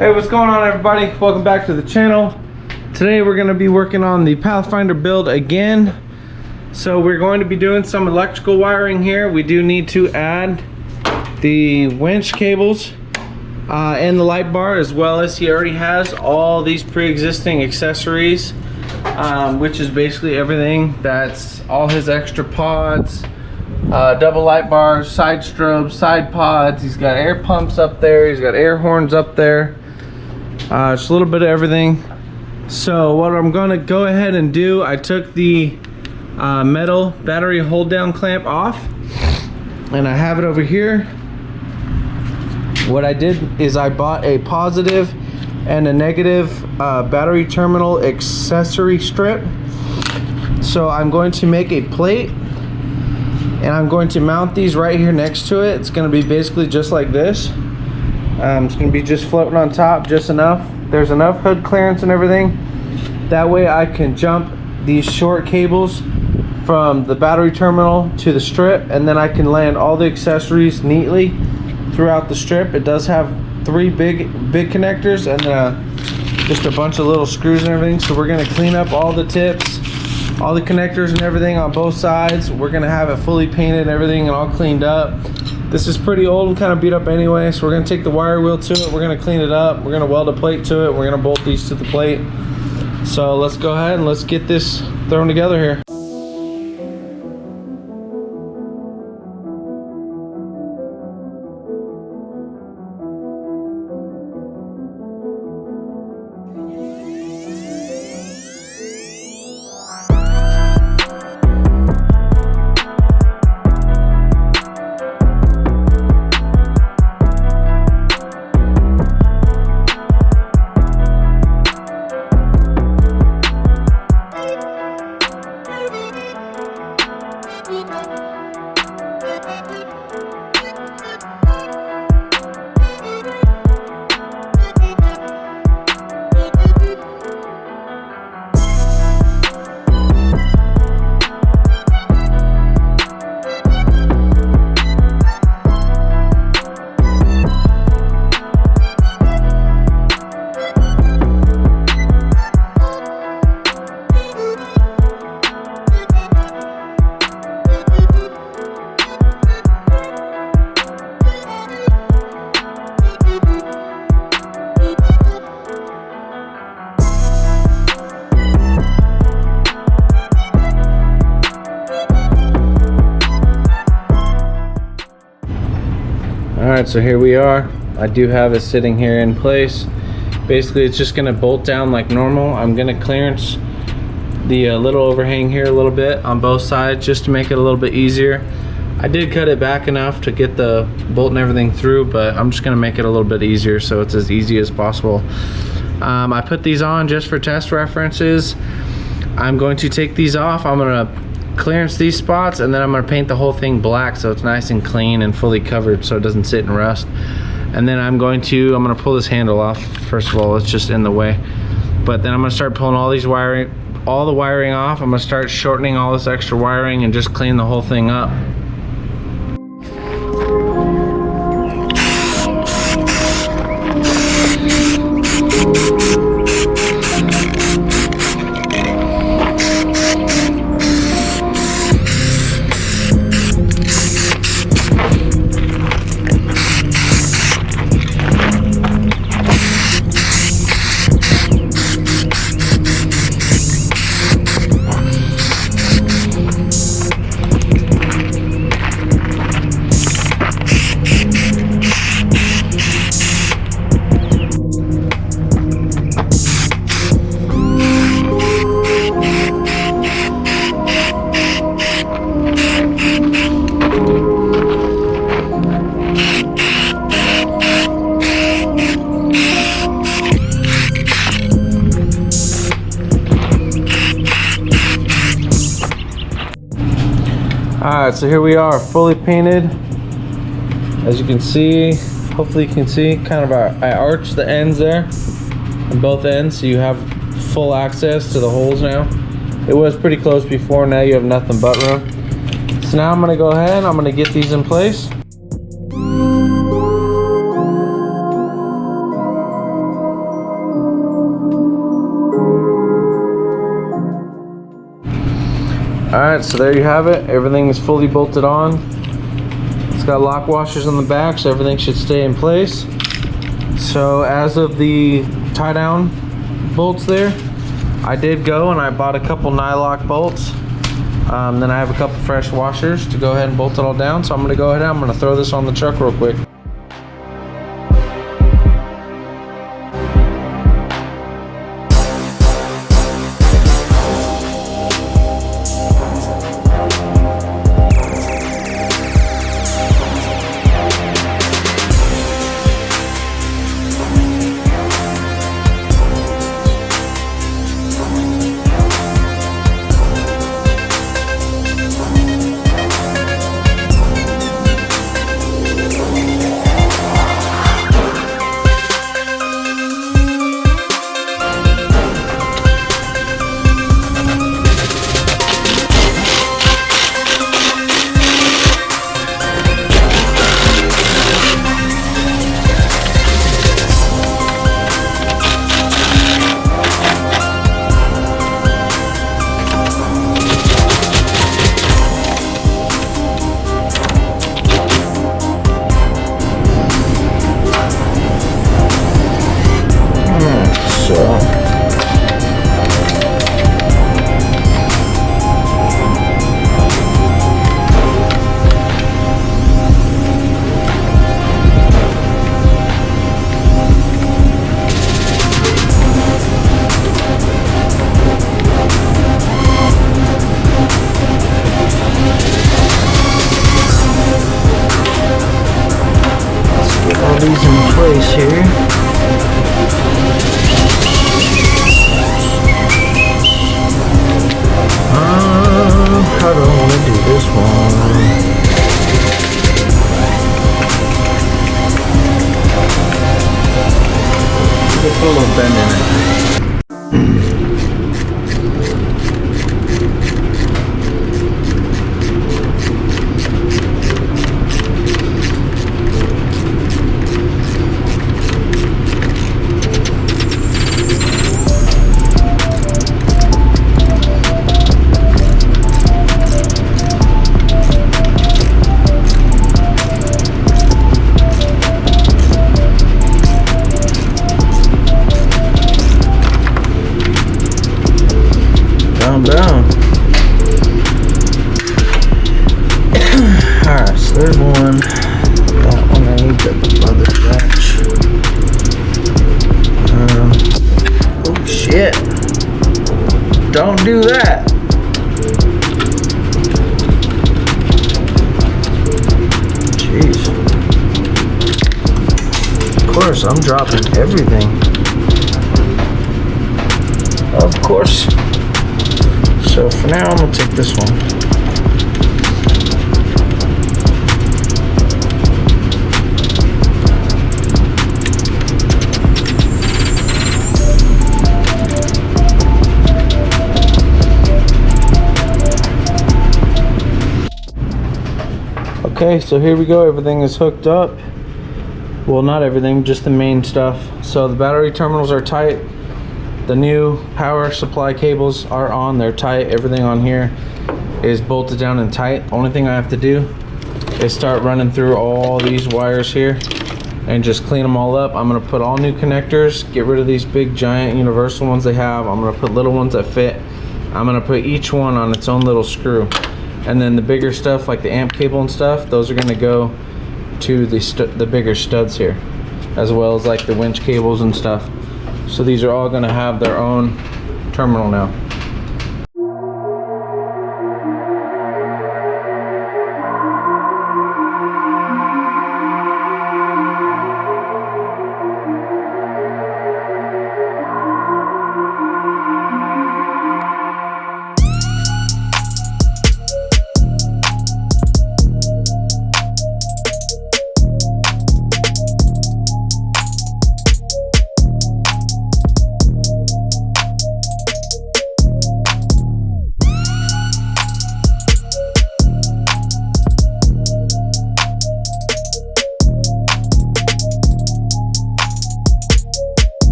Hey, what's going on, everybody? Welcome back to the channel. Today we're going to be working on the Pathfinder build again. So we're going to be doing some electrical wiring here. We do need to add the winch cables and the light bar, as well as he already has all these pre-existing accessories, which is basically everything. That's all his extra pods, double light bars, side strobes, side pods. He's got air pumps up there. He's got air horns up there. Just a little bit of everything. So what I'm going to go ahead and do, I took the metal battery hold down clamp off and I have it over here. What I did is I bought a positive and a negative battery terminal accessory strip. So I'm going to make a plate and I'm going to mount these right here next to it. It's going to be basically just like this. It's going to be just floating on top, just enough. There's enough hood clearance and everything. That way I can jump these short cables from the battery terminal to the strip, and then I can land all the accessories neatly throughout the strip. It does have three big connectors and just a bunch of little screws and everything. So we're going to clean up all the tips, all the connectors and everything on both sides. We're going to have it fully painted and everything and all cleaned up. This is pretty old and kind of beat up anyway, so we're going to take the wire wheel to it, we're going to clean it up, we're going to weld a plate to it, we're going to bolt these to the plate. So let's go ahead and let's get this thrown together here. Alright, so here we are. I do have it sitting here in place. Basically, it's just going to bolt down like normal. I'm going to clearance the little overhang here a little bit on both sides just to make it a little bit easier. I did cut it back enough to get the bolt and everything through, but I'm just going to make it a little bit easier so it's as easy as possible. I put these on just for test references. I'm going to take these off. I'm going to clearance these spots, and then I'm going to paint the whole thing black so it's nice and clean and fully covered so it doesn't sit and rust. And then I'm going to pull this handle off. First of all, it's just in the way. But then I'm going to start pulling all the wiring off. I'm going to start shortening all this extra wiring and just clean the whole thing up. Alright, so here we are, fully painted. As you can see, hopefully you can see, kind of I arched the ends there, on both ends, so you have full access to the holes now. It was pretty close before, now you have nothing but room. So now I'm gonna go ahead and I'm gonna get these in place. Alright, so there you have it. Everything is fully bolted on. It's got lock washers on the back, so everything should stay in place. So as of the tie down bolts there, I did go and I bought a couple nylock bolts. Then I have a couple fresh washers to go ahead and bolt it all down. So I'm gonna go ahead and I'm gonna throw this on the truck real quick. These in place here. How do I want to do this one? Just put a little bend in it. Down. Alright, so there's one. That one I need the leather wrench. Oh shit. Don't do that. Jeez. Of course, I'm dropping everything. Of course. So for now, I'm gonna take this one. Okay, so here we go. Everything is hooked up. Well, not everything, just the main stuff. So the battery terminals are tight. The new power supply cables are on, they're tight. Everything on here is bolted down and tight. Only thing I have to do is start running through all these wires here and just clean them all up. I'm gonna put all new connectors, get rid of these big giant universal ones they have. I'm gonna put little ones that fit. I'm gonna put each one on its own little screw. And then the bigger stuff like the amp cable and stuff, those are gonna go to the bigger studs here, as well as like the winch cables and stuff. So these are all going to have their own terminal now.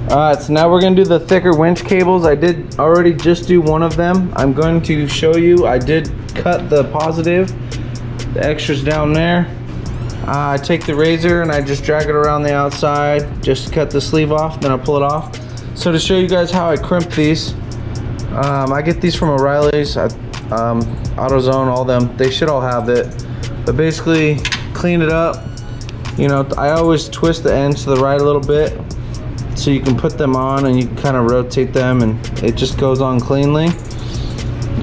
Alright, so now we're going to do the thicker winch cables. I did already just do one of them. I'm going to show you. I did cut the positive, the extras down there. I take the razor and I just drag it around the outside just to cut the sleeve off, then I pull it off. So to show you guys how I crimp these, I get these from O'Reilly's, AutoZone, all them. They should all have it. But basically, clean it up. You know, I always twist the ends to the right a little bit, so you can put them on and you can kind of rotate them and it just goes on cleanly.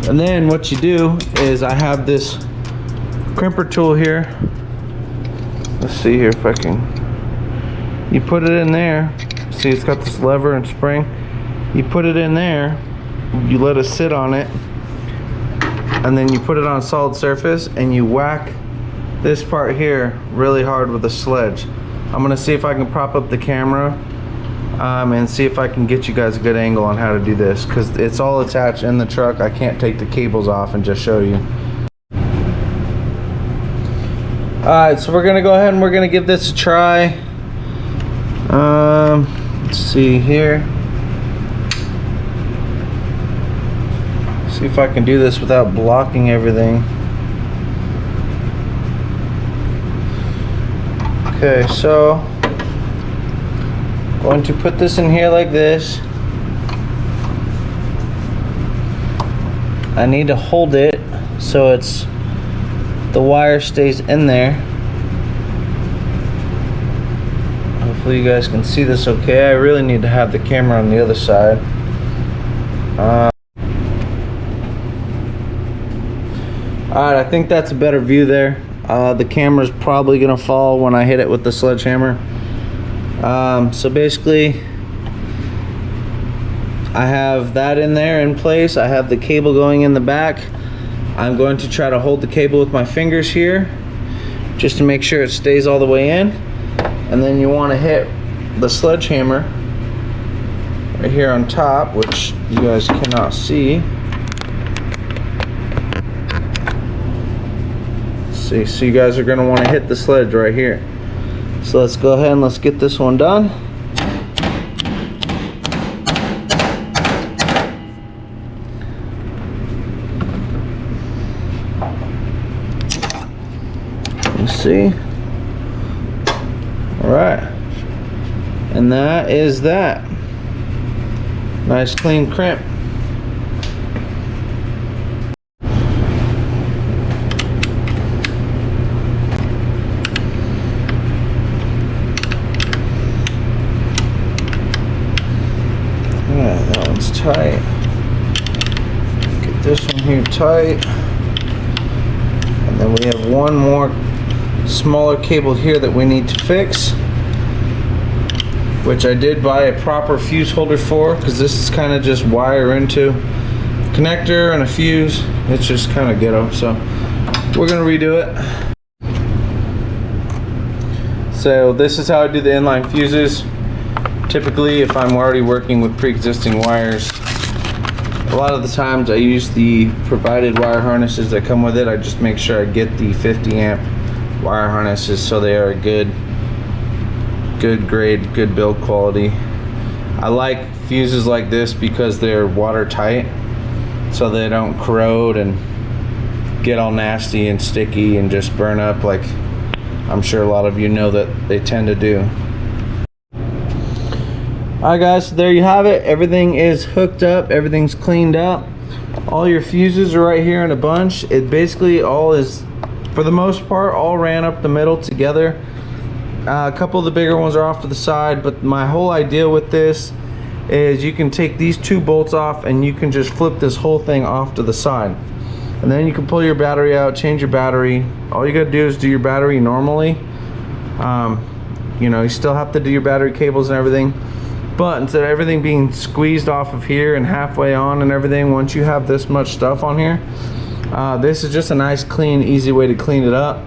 And then what you do is I have this crimper tool here. Let's see here if I can. You put it in there. See, it's got this lever and spring. You put it in there, you let it sit on it, and then you put it on a solid surface and you whack this part here really hard with a sledge. I'm gonna see if I can prop up the camera and see if I can get you guys a good angle on how to do this, because it's all attached in the truck. I can't take the cables off and just show you. Alright, so we're gonna go ahead and we're gonna give this a try. Let's see here. See if I can do this without blocking everything. Okay, so going to put this in here like this. I need to hold it so the wire stays in there. Hopefully you guys can see this okay. I really need to have the camera on the other side. Alright, I think that's a better view there. The camera's probably gonna fall when I hit it with the sledgehammer. So basically I have that in there in place. I have the cable going in the back. I'm going to try to hold the cable with my fingers here just to make sure it stays all the way in, and then you want to hit the sledgehammer right here on top, which you guys cannot see. See, so you guys are going to want to hit the sledge right here. So let's go ahead and let's get this one done. Let's see. All right, and that is that. Nice clean crimp. That one's tight. Get this one here tight. And then we have one more smaller cable here that we need to fix, which I did buy a proper fuse holder for, because this is kind of just wire into connector and a fuse. It's just kind of ghetto, so we're gonna redo it. So this is how I do the inline fuses. Typically, if I'm already working with pre-existing wires, a lot of the times I use the provided wire harnesses that come with it. I just make sure I get the 50 amp wire harnesses so they are good grade, good build quality. I like fuses like this because they're watertight, so they don't corrode and get all nasty and sticky and just burn up like I'm sure a lot of you know that they tend to do. Alright guys, so there you have it. Everything is hooked up, everything's cleaned up. All your fuses are right here in a bunch. It basically all is, for the most part, all ran up the middle together. A couple of the bigger ones are off to the side, but my whole idea with this is you can take these two bolts off and you can just flip this whole thing off to the side. And then you can pull your battery out, change your battery. All you gotta do is do your battery normally. You know, you still have to do your battery cables and everything. But instead of everything being squeezed off of here and halfway on and everything, once you have this much stuff on here, this is just a nice, clean, easy way to clean it up.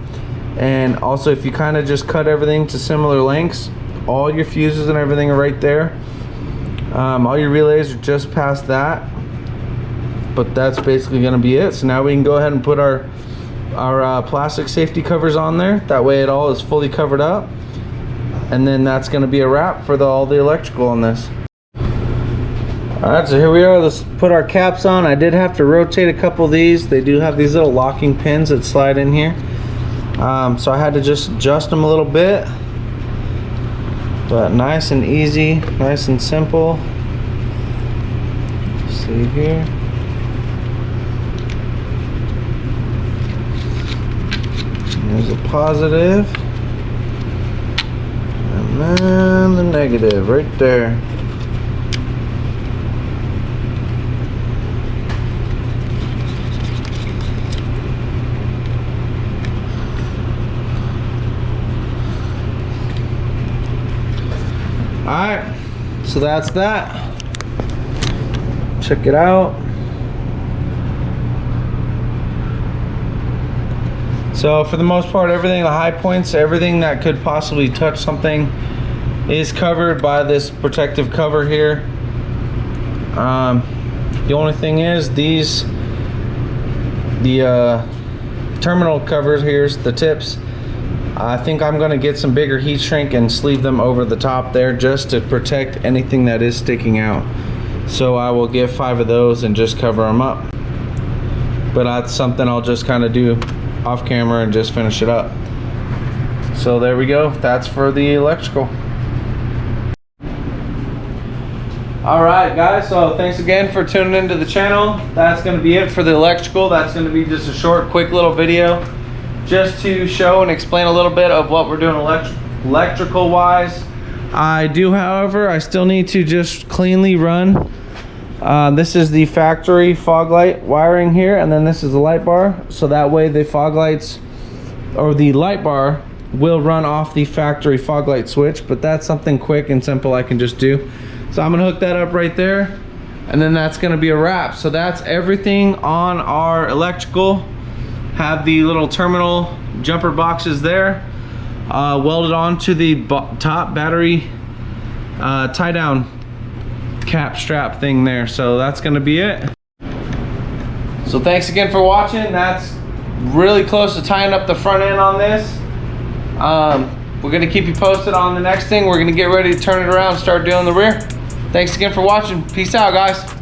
And also, if you kind of just cut everything to similar lengths, all your fuses and everything are right there. All your relays are just past that. But that's basically going to be it. So now we can go ahead and put our plastic safety covers on there. That way it all is fully covered up. And then that's going to be a wrap for all the electrical on this. Alright, so here we are. Let's put our caps on. I did have to rotate a couple of these. They do have these little locking pins that slide in here. So I had to just adjust them a little bit. But nice and easy, nice and simple. See here. There's a positive. And then the negative right there. Alright, so that's that. Check it out. So for the most part, everything, the high points, everything that could possibly touch something is covered by this protective cover here. The only thing is the terminal covers, here's the tips. I think I'm going to get some bigger heat shrink and sleeve them over the top there just to protect anything that is sticking out. So I will get 5 of those and just cover them up. But that's something I'll just kind of do off camera and just finish it up. So there we go. That's for the electrical. Alright guys, so thanks again for tuning into the channel. That's going to be it for the electrical. That's going to be just a short, quick little video just to show and explain a little bit of what we're doing electrical wise. I do, however, I still need to just cleanly run. This is the factory fog light wiring here, and then this is the light bar. So that way the fog lights, or the light bar, will run off the factory fog light switch, but that's something quick and simple I can just do. So I'm gonna hook that up right there, and then that's gonna be a wrap. So that's everything on our electrical. Have the little terminal jumper boxes there, welded onto the top battery tie down cap strap thing there. So that's gonna be it. So thanks again for watching. That's really close to tying up the front end on this. We're gonna keep you posted on the next thing. We're gonna get ready to turn it around and start doing the rear. Thanks again for watching. Peace out, guys.